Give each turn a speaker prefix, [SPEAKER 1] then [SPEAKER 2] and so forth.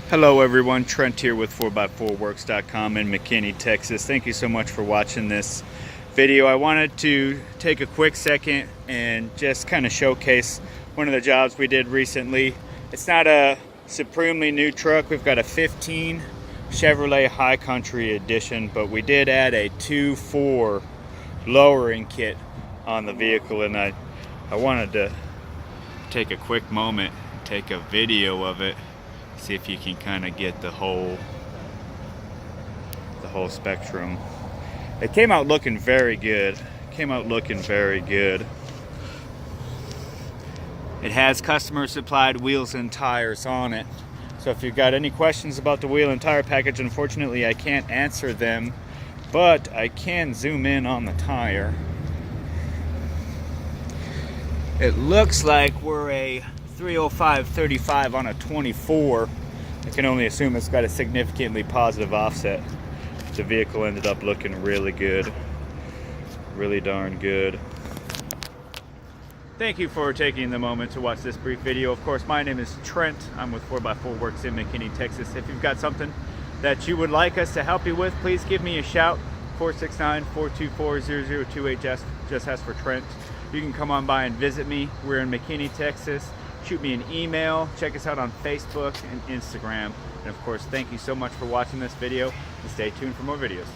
[SPEAKER 1] Hello everyone, Trent here with 4x4works.com in McKinney, Texas. Thank you so much for watching this video. I wanted to take a quick second and just kind of showcase one of the jobs we did recently. It's not a supremely new truck. We've got a 15 Chevrolet High Country Edition, but we did add a 2.4 lowering kit on the vehicle, and I wanted to take a quick moment, take a video of it, see if you can kind of get the whole spectrum. It came out looking very good. It has customer supplied wheels and tires on it. So if you've got any questions about the wheel and tire package, unfortunately I can't answer them, but I can zoom in on the tire. It looks like we're a 305/35 on a 24. I can only assume it's got a significantly positive offset. The vehicle ended up looking really good, really darn good. Thank you for taking the moment to watch this brief video. Of course, my name is Trent. I'm with 4x4 Works in McKinney, Texas. If you've got something that you would like us to help you with, please give me a shout. 469-424-0028. Just ask for Trent. You can come on by and visit me. We're in McKinney, Texas. Shoot me an email. Check us out on Facebook and Instagram. And of course, thank you so much for watching this video, and stay tuned for more videos.